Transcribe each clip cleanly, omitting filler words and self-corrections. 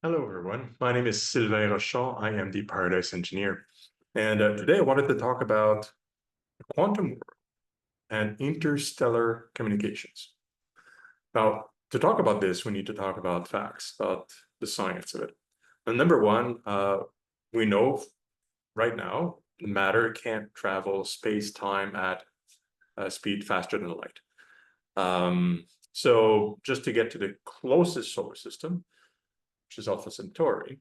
Hello, everyone. My name is Sylvain Rochon. I am the Paradise Engineer. And today I wanted to talk about the quantum world and interstellar communications. Now, to talk about this, we need to talk about facts, about the science of it. And number one, we know right now matter can't travel space-time at a speed faster than light. So just to get to the closest solar system, which is Alpha Centauri,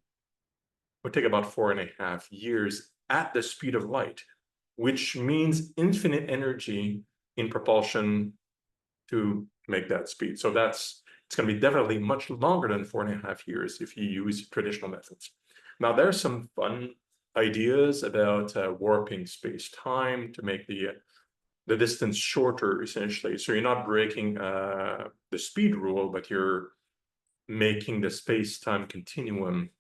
would take about 4.5 years at the speed of light, which means infinite energy in propulsion to make that speed. So it's going to be definitely much longer than 4.5 years if you use traditional methods. Now, there's some fun ideas about warping space-time to make the distance shorter, essentially. So you're not breaking the speed rule, but you're making the space-time continuum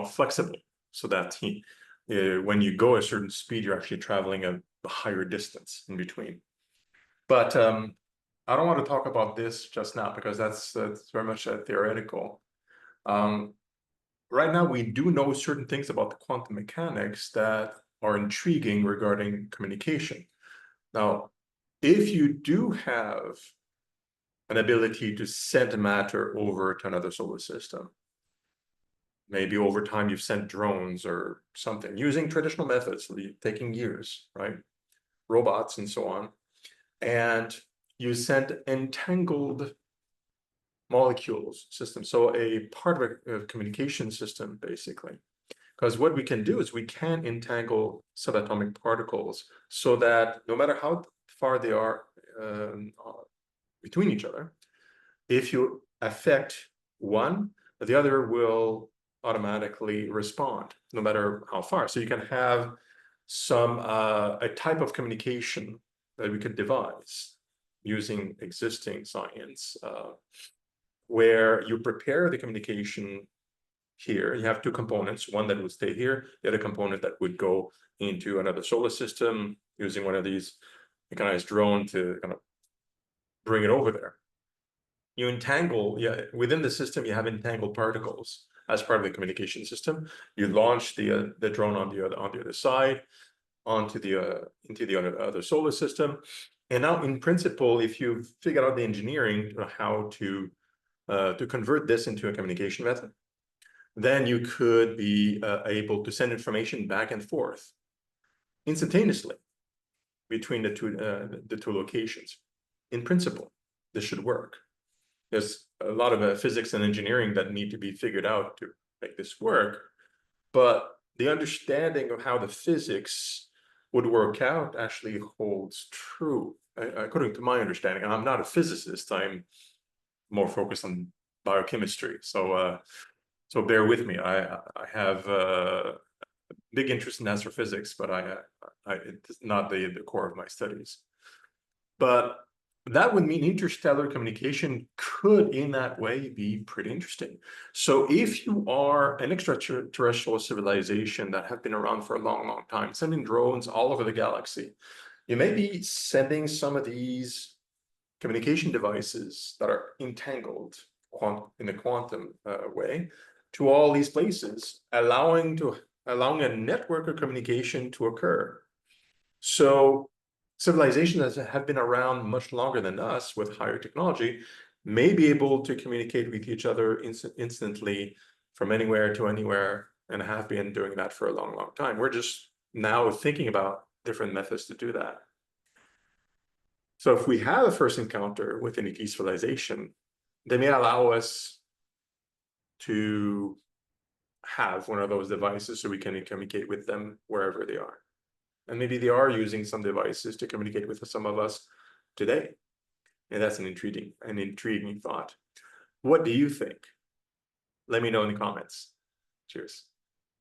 flexible, so that when you go a certain speed, you're actually traveling a higher distance in between. But I don't want to talk about this just now because that's very much theoretical. Right now, we do know certain things about the quantum mechanics that are intriguing regarding communication. Now, if you do have an ability to send matter over to another solar system, maybe over time you've sent drones or something using traditional methods, taking years, right? Robots and so on. And you sent entangled molecules system. So a part of a communication system, basically. Because what we can do is we can entangle subatomic particles so that no matter how far they are between each other, if you affect one, the other will automatically respond, no matter how far. So you can have a type of communication that we could devise using existing science, where you prepare the communication here. You have two components, one that would stay here, the other component that would go into another solar system using one of these mechanized drone to kind of bring it over there. You entangle, within the system, you have entangled particles as part of the communication system. You launch the drone on the other side into the other solar system. And now, in principle, if you figure out the engineering how to convert this into a communication method, then you could be able to send information back and forth instantaneously between the two locations. In principle, this should work. There's a lot of physics and engineering that need to be figured out to make this work, but the understanding of how the physics would work out actually holds true, according to my understanding. And I'm not a physicist, I'm more focused on biochemistry. So bear with me. I have a big interest in astrophysics, but it's not the core of my studies. But that would mean interstellar communication could, in that way, be pretty interesting. So if you are an extraterrestrial civilization that have been around for a long, long time, sending drones all over the galaxy, you may be sending some of these communication devices that are entangled in the quantum way to all these places, allowing a network of communication to occur. So civilizations that have been around much longer than us with higher technology may be able to communicate with each other instantly from anywhere to anywhere, and have been doing that for a long, long time. We're just now thinking about different methods to do that. So if we have a first encounter with an ET civilization, they may allow us to have one of those devices so we can communicate with them wherever they are. And maybe they are using some devices to communicate with some of us today. And that's an intriguing thought. What do you think? Let me know in the comments. Cheers.